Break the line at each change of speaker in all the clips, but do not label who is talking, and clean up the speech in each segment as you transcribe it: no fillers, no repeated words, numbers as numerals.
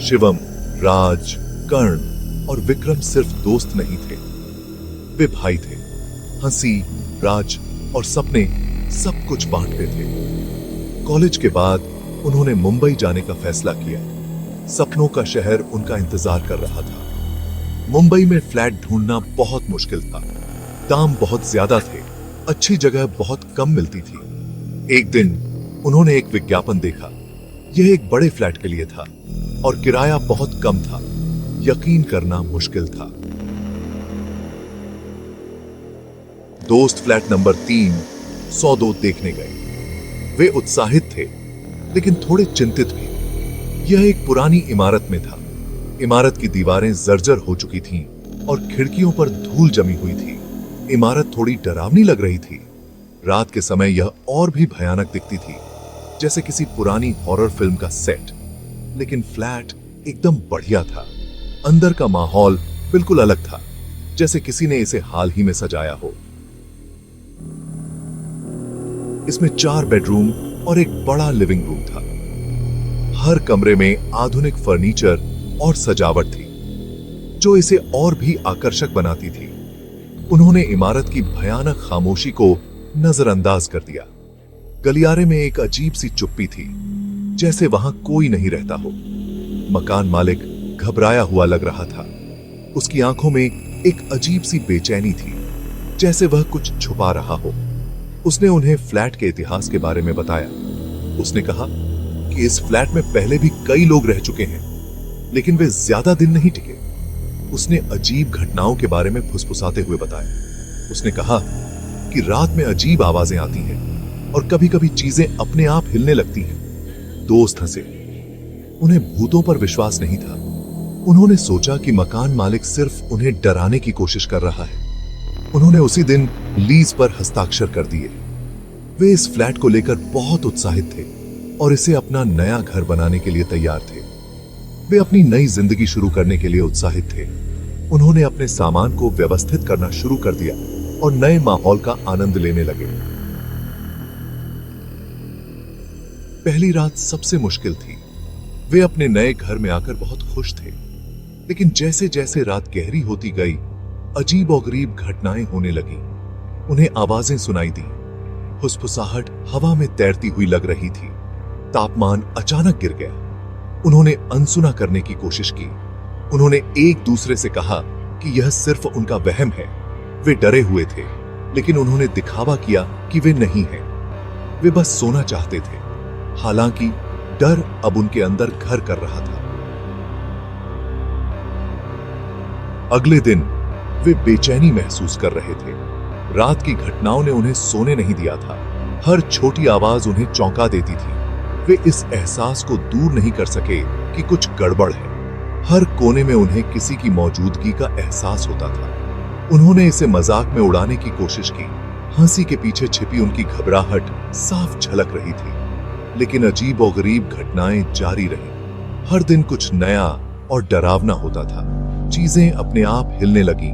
शिवम, राज, कर्ण और विक्रम सिर्फ दोस्त नहीं थे, वे भाई थे। हंसी, राज और सपने सब कुछ बांटते थे। कॉलेज के बाद उन्होंने मुंबई जाने का फैसला किया। सपनों का शहर उनका इंतजार कर रहा था। मुंबई में फ्लैट ढूंढना बहुत मुश्किल था। दाम बहुत ज्यादा थे, अच्छी जगह बहुत कम मिलती थी। एक दिन उन्होंने एक विज्ञापन देखा। यह एक बड़े फ्लैट के लिए था और किराया बहुत कम था। यकीन करना मुश्किल था। दोस्त फ्लैट नंबर 3 102 देखने गए। वे उत्साहित थे लेकिन थोड़े चिंतित भी। यह एक पुरानी इमारत में था। इमारत की दीवारें जर्जर हो चुकी थीं और खिड़कियों पर धूल जमी हुई थी। इमारत थोड़ी डरावनी लग रही थी। रात के समय यह और भी भयानक दिखती थी, जैसे किसी पुरानी हॉरर फिल्म का सेट। लेकिन फ्लैट एकदम बढ़िया था। अंदर का माहौल बिल्कुल अलग था, जैसे किसी ने इसे हाल ही में सजाया हो। इसमें 4 बेडरूम और एक बड़ा लिविंग रूम था। हर कमरे में आधुनिक फर्नीचर और सजावट थी, जो इसे और भी आकर्षक बनाती थी। उन्होंने इमारत की भयानक खामोशी को नजरअंदाज कर दिया। गलियारे में एक अजीब सी चुप्पी थी, जैसे वहां कोई नहीं रहता हो। मकान मालिक घबराया हुआ लग रहा था। उसकी आंखों में एक अजीब सी बेचैनी थी, जैसे वह कुछ छुपा रहा हो। उसने उन्हें फ्लैट के इतिहास के बारे में बताया। उसने कहा कि इस फ्लैट में पहले भी कई लोग रह चुके हैं, लेकिन वे ज्यादा दिन नहीं टिके। उसने अजीब घटनाओं के बारे में फुसफुसाते हुए बताया। उसने कहा कि रात में अजीब आवाजें आती हैं और कभी-कभी चीजें अपने आप हिलने लगती हैं। दोस्त हंसे। उन्हें भूतों पर विश्वास नहीं था। उन्होंने सोचा कि मकान मालिक सिर्फ उन्हें डराने की कोशिश कर रहा है। उन्होंने उसी दिन लीज पर हस्ताक्षर कर दिए। वे इस फ्लैट को लेकर बहुत उत्साहित थे और इसे अपना नया घर बनाने के लिए तैयार थे। वे अपनी नई जिंदगी शुरू करने के लिए उत्साहित थे। उन्होंने अपने सामान को व्यवस्थित करना शुरू कर दिया और नए माहौल का आनंद लेने लगे। पहली रात सबसे मुश्किल थी। वे अपने नए घर में आकर बहुत खुश थे, लेकिन जैसे जैसे रात गहरी होती गई, अजीब और गरीब घटनाएं होने लगी। उन्हें आवाजें सुनाई दी। फुसफुसाहट हवा में तैरती हुई लग रही थी। तापमान अचानक गिर गया। उन्होंने अनसुना करने की कोशिश की। उन्होंने एक दूसरे से कहा कि यह सिर्फ उनका वहम है। वे डरे हुए थे, लेकिन उन्होंने दिखावा किया कि वे नहीं हैं। वे बस सोना चाहते थे। हालांकि डर अब उनके अंदर घर कर रहा था। अगले दिन वे बेचैनी महसूस कर रहे थे। रात की घटनाओं ने उन्हें सोने नहीं दिया था। हर छोटी आवाज उन्हें चौंका देती थी। वे इस एहसास को दूर नहीं कर सके कि कुछ गड़बड़ है। हर कोने में उन्हें किसी की मौजूदगी का एहसास होता था। उन्होंने इसे मजाक में उड़ाने की कोशिश की। हंसी के पीछे छिपी उनकी घबराहट साफ झलक रही थी। लेकिन अजीब और गरीब घटनाएं जारी रही। हर दिन कुछ नया और डरावना होता था। चीजें अपने आप हिलने लगीं।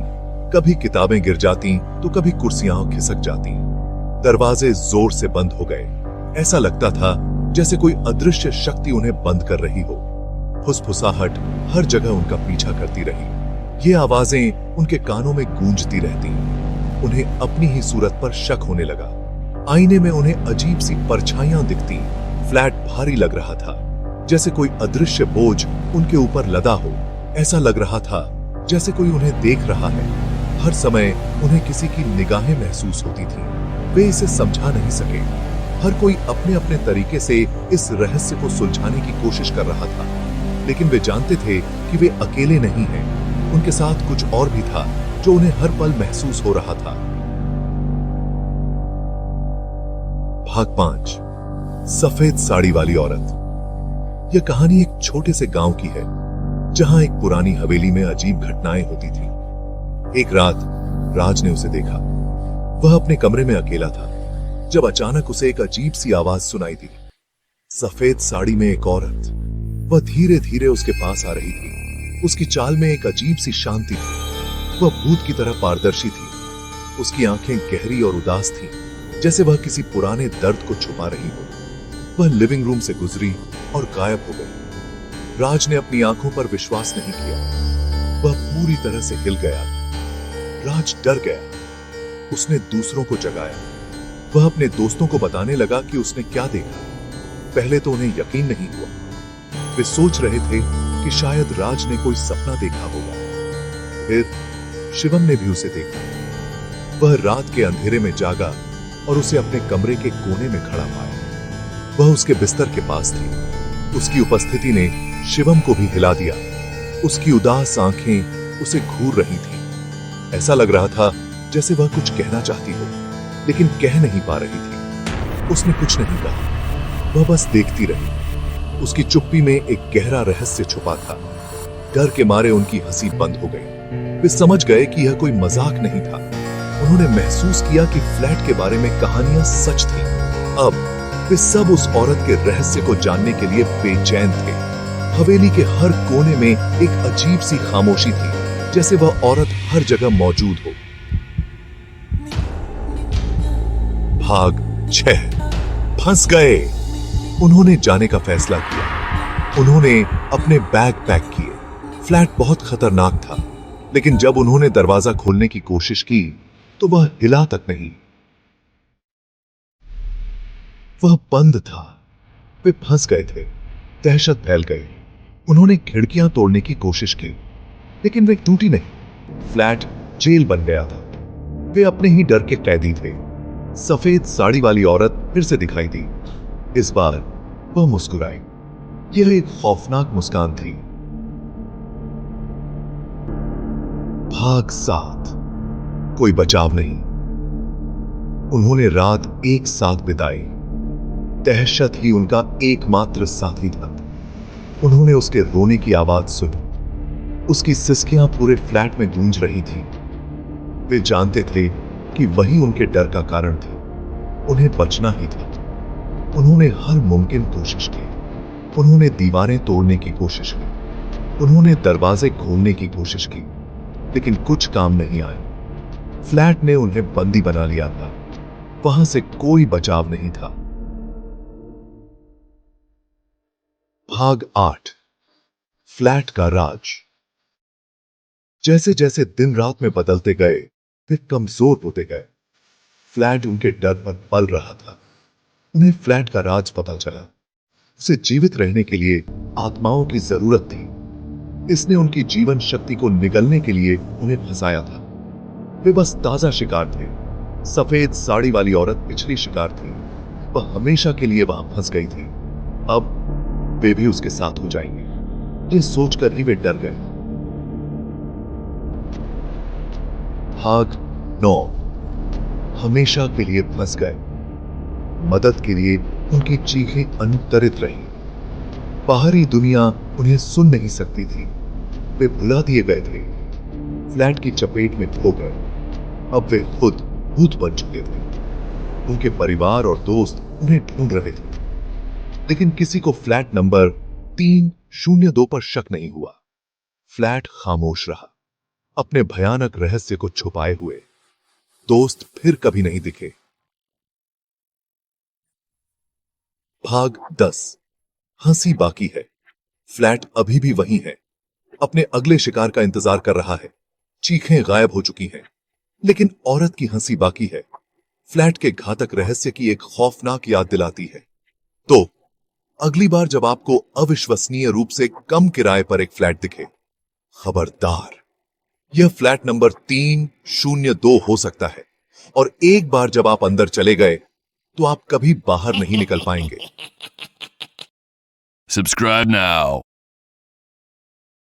कभी किताबें गिर जाती तो कभी कुर्सियां खिसक जाती। दरवाजे जोर से बंद हो गए। ऐसा लगता था जैसे कोई अदृश्य शक्ति उन्हें बंद कर रही हो। फुसफुसाहट हर जगह उनका पीछा करती रही। ये आवाजें उनके कानों में गूंजती रहती। उन्हें अपनी ही सूरत पर शक होने लगा। आईने में उन्हें अजीब सी परछाइयां दिखती। फ्लैट भारी लग रहा था, जैसे कोई अदृश्य बोझ उनके ऊपर लदा हो। ऐसा लग रहा था जैसे कोई उन्हें देख रहा है। हर समय उन्हें किसी की निगाहें महसूस होती थी। वे इसे समझा नहीं सके। हर कोई अपने अपने तरीके से इस रहस्य को सुलझाने की कोशिश कर रहा था, लेकिन वे जानते थे कि वे अकेले नहीं हैं। उनके साथ कुछ और भी था जो उन्हें हर पल महसूस हो रहा था। भाग 5, सफेद साड़ी वाली औरत। यह कहानी एक छोटे से गांव की है, जहां एक पुरानी हवेली में अजीब घटनाएं होती थी। एक रात राज ने उसे देखा। वह अपने कमरे में अकेला था, जब अचानक उसे एक अजीब सी आवाज सुनाई दी। सफेद साड़ी में एक औरत। वह धीरे धीरे उसके पास आ रही थी। उसकी चाल में एक अजीब सी शांति थी। वह भूत की तरह पारदर्शी थी। उसकी आंखें गहरी और उदास थीं, जैसे वह किसी पुराने दर्द को छुपा रही हो। वह लिविंग रूम से गुजरी और गायब हो गई। राज ने अपनी आंखों पर विश्वास नहीं किया। वह पूरी तरह से हिल गया। राज डर गया। उसने दूसरों को जगाया। वह अपने दोस्तों को बताने लगा कि उसने क्या देखा। पहले तो उन्हें यकीन नहीं हुआ। वे सोच रहे थे कि शायद राज ने कोई सपना देखा होगा। फिर शिवम ने भी उसे देखा। वह रात के अंधेरे में जागा और उसे अपने कमरे के कोने में खड़ा पाया। वह उसके बिस्तर के पास थी। उसकी उपस्थिति ने शिवम को भी हिला दिया। उसकी उदास आंखें उसे घूर रही थीं। ऐसा लग रहा था जैसे वह कुछ कहना चाहती हो, लेकिन कह नहीं पा रही थी। उसने कुछ नहीं कहा। वह बस देखती रही। उसकी चुप्पी में एक गहरा रहस्य छुपा था। डर के मारे उनकी हंसी बंद हो गई। वे समझ गए कि यह कोई मजाक नहीं था। उन्होंने महसूस किया कि फ्लैट के बारे में कहानियां सच थी। अब वे सब उस औरत के रहस्य को जानने के लिए बेचैन थे। हवेली के हर कोने में एक अजीब सी खामोशी थी, जैसे वह औरत हर जगह मौजूद हो। भाग 6। फंस गए। उन्होंने जाने का फैसला किया। उन्होंने अपने बैग पैक किए। फ्लैट बहुत खतरनाक था, लेकिन जब उन्होंने दरवाजा खोलने की कोशिश की तो वह हिला तक नहीं। वह बंद था। वे फंस गए थे। दहशत फैल गई। उन्होंने खिड़कियां तोड़ने की कोशिश की, लेकिन वे टूटी नहीं। फ्लैट जेल बन गया था। वे अपने ही डर के कैदी थे। सफेद साड़ी वाली औरत फिर से दिखाई दी। इस बार वह मुस्कुराई। यह एक खौफनाक मुस्कान थी। भाग 7। कोई बचाव नहीं। उन्होंने रात एक साथ बिताई। दहशत ही उनका एकमात्र साथी था। उन्होंने उसके रोने की आवाज सुनी। उसकी सिसकियां पूरे फ्लैट में गूंज रही थी। वे जानते थे कि वही उनके डर का कारण थी। उन्हें बचना ही था। उन्होंने हर मुमकिन कोशिश की। उन्होंने दीवारें तोड़ने की कोशिश की। उन्होंने दरवाजे खोलने की कोशिश की, लेकिन कुछ काम नहीं आया। फ्लैट ने उन्हें बंदी बना लिया था। वहां से कोई बचाव नहीं था। भाग 8। फ्लैट का राज। जैसे जैसे दिन रात में बदलते गए, वे कमजोर होते गए। फ्लैट उनके डर पर पल रहा था। उन्हें फ्लैट का राज पता चला। उसे जीवित रहने के लिए आत्माओं की जरूरत थी। इसने उनकी जीवन शक्ति को निगलने के लिए उन्हें फंसाया था। वे बस ताजा शिकार थे। सफेद साड़ी वाली औरत पिछली शिकार थी। वह हमेशा के लिए वहां फंस गई थी। अब वे भी उसके साथ हो जाएंगे। ये सोचकर ही वे डर गए। भाग 9। हमेशा के लिए फंस गए। मदद के लिए उनकी चीखें अनुत्तरित रही। बाहरी दुनिया उन्हें सुन नहीं सकती थी। वे भुला दिए गए थे। फ्लैट की चपेट में खो गए। अब वे खुद भूत बन चुके थे। उनके परिवार और दोस्त उन्हें ढूंढ रहे थे, लेकिन किसी को फ्लैट नंबर 302 पर शक नहीं हुआ। फ्लैट खामोश रहा, अपने भयानक रहस्य को छुपाए हुए। दोस्त फिर कभी नहीं दिखे। भाग 10। हंसी बाकी है। फ्लैट अभी भी वही है, अपने अगले शिकार का इंतजार कर रहा है। चीखें गायब हो चुकी हैं, लेकिन औरत की हंसी बाकी है। फ्लैट के घातक रहस्य की एक खौफनाक याद दिलाती है। तो अगली बार जब आपको अविश्वसनीय रूप से कम किराए पर एक फ्लैट दिखे, खबरदार, यह फ्लैट नंबर 302 हो सकता है। और एक बार जब आप अंदर चले गए तो आप कभी बाहर नहीं निकल पाएंगे।
Subscribe now.